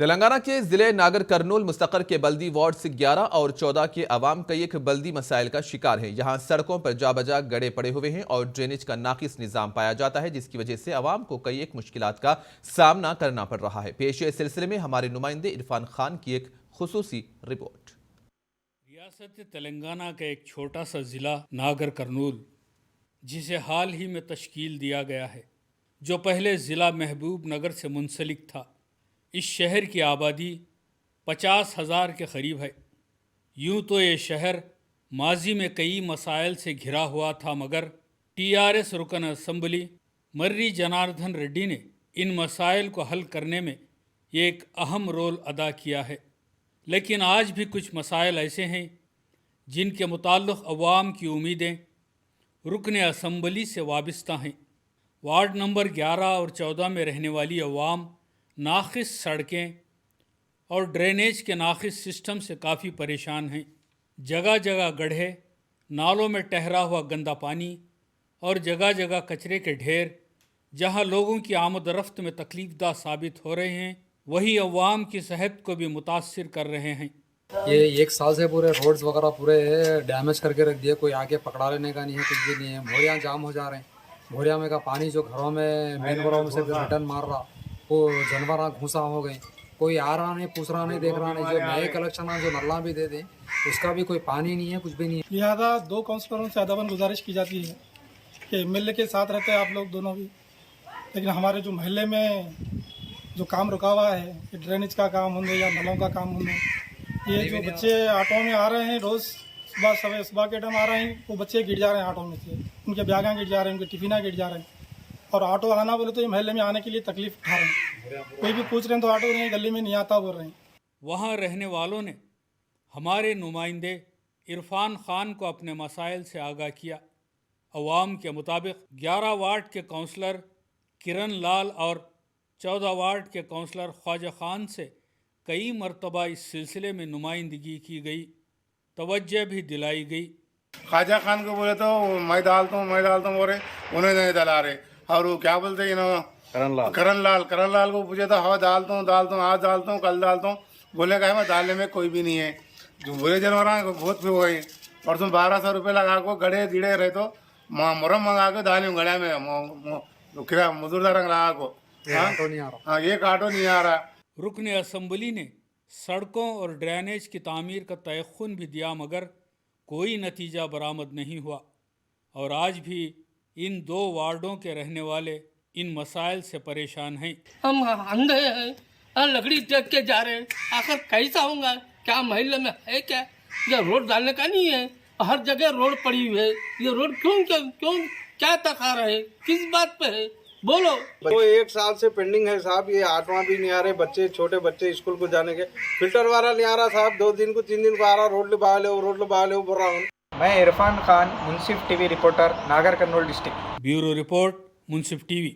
تلنگانہ کے ضلع ناگر کرنول مستقر کے بلدی وارڈ سے 11 اور 14 کے عوام کئی ایک بلدی مسائل کا شکار ہیں۔ یہاں سڑکوں پر جا بجا گڑھے پڑے ہوئے ہیں اور ڈرینیج کا ناقص نظام پایا جاتا ہے، جس کی وجہ سے عوام کو کئی ایک مشکلات کا سامنا کرنا پڑ رہا ہے۔ پیش اس سلسلے میں ہمارے نمائندے عرفان خان کی ایک خصوصی رپورٹ۔ ریاست تلنگانہ کا ایک چھوٹا سا ضلع ناگر کرنول، جسے حال ہی میں تشکیل دیا گیا ہے، جو پہلے ضلع محبوب نگر سے منسلک تھا۔ اس شہر کی آبادی 50,000 کے قریب ہے۔ یوں تو یہ شہر ماضی میں کئی مسائل سے گھرا ہوا تھا، مگر TRS رکن اسمبلی مرری جناردھن ریڈی نے ان مسائل کو حل کرنے میں ایک اہم رول ادا کیا ہے۔ لیکن آج بھی کچھ مسائل ایسے ہیں جن کے متعلق عوام کی امیدیں رکن اسمبلی سے وابستہ ہیں۔ وارڈ نمبر 11 اور 14 میں رہنے والی عوام ناقص سڑکیں اور ڈرینیج کے ناقص سسٹم سے کافی پریشان ہیں۔ جگہ جگہ گڑھے، نالوں میں ٹہرا ہوا گندا پانی اور جگہ جگہ کچرے کے ڈھیر جہاں لوگوں کی آمد و رفت میں تکلیف دہ ثابت ہو رہے ہیں، وہی عوام کی صحت کو بھی متاثر کر رہے ہیں۔ یہ ایک سال سے پورے روڈز وغیرہ پورے ڈیمیج کر کے رکھ دیے، کوئی آگے پکڑا لینے کا نہیں ہے، کچھ بھی نہیں ہے۔ بھوریاں جام ہو جا رہے ہیں، بھوریا میں کا پانی جو گھروں میں مین گھروں میں سے ریٹرن مار رہا، وہ جانور گھسا ہو گئے، کوئی آ رہا نہیں، پوچھ رہا نہیں، دیکھ رہا نہیں۔ جو نئے کلیکشن جو نلا بھی دے دیں اس کا بھی کوئی پانی نہیں ہے، کچھ بھی نہیں ہے۔ لہٰذا 2 کونسلروں سے ادباً گزارش کی جاتی ہے کہ MLA کے ساتھ رہتے ہیں آپ لوگ دونوں بھی، لیکن ہمارے جو محلے میں جو کام رکا ہوا ہے، ڈرینیج کا کام ہوں یا نلوں کا کام ہوں، یہ جو بچے آٹو میں آ رہے ہیں روز صبح کے ٹائم آ رہے ہیں، وہ بچے گر جا رہے ہیں آٹو میں سے، ان کے بیاگاں گر جا رہے ہیں، ان کے ٹفیناں گر جا رہے ہیں، اور آٹو آنا بولے تو یہ محلے میں آنے کے لیے تکلیف اٹھا رہے ہیں۔ کوئی بھی پوچھ رہے ہیں تو آٹو نہیں، گلی میں نہیں آتا بول رہے ہیں۔ وہاں رہنے والوں نے ہمارے نمائندے عرفان خان کو اپنے مسائل سے آگاہ کیا۔ عوام کے مطابق 11 وارڈ کے کونسلر کرن لال اور 14 وارڈ کے کونسلر خواجہ خان سے کئی مرتبہ اس سلسلے میں نمائندگی کی گئی، توجہ بھی دلائی گئی۔ خواجہ خان کو بولے تو میں ڈالتا ہوں بولے، انہیں نہیں ڈلا رہے، اور وہ کیا بولتے ہیں کرن لال کو پوچھے تو ہوا ڈالتا ہوں آج ڈالتا ہوں کل ڈالتا ہوں، بولے کہ میں ڈالنے میں کوئی بھی نہیں ہے۔ جو برے جانور بہت پھر ہوئے، اور تم 1200 روپے لگا کو گڑھے گڑے رہے تو مرم منگا کے ڈالوں گڑھے میں مزدور رنگ لگا کو، ایک آٹو نہیں آ رہا۔ رکن اسمبلی نے سڑکوں اور ڈرینیج کی تعمیر کا تیقن بھی دیا، مگر کوئی نتیجہ برآمد نہیں ہوا، اور آج بھی ان 2 وارڈوں کے رہنے والے ان مسائل سے پریشان ہیں۔ ہم اندھے ہیں، لکڑی ٹیک کے جا رہے ہیں، آخر کیسا ہوں گا؟ کیا محلے میں ہے کیا؟ یہ روڈ ڈالنے کا نہیں ہے، ہر جگہ روڈ پڑی ہوئی ہے، یہ روڈ کیوں کیا تقاضا ہے، کس بات پہ ہے بولو؟ وہ 1 سال سے پینڈنگ ہے صاحب، یہ آٹواں بھی نہیں آ رہے، بچے چھوٹے بچے اسکول کو جانے کے، فلٹر والا نہیں آ رہا صاحب، 2 دن کو 3 دن کو آ رہا، روڈ لبا لے بول رہا ہوں۔ میں عرفان خان، منصف TV reporter, Nagar Kurnool district. Bureau report, منصف TV۔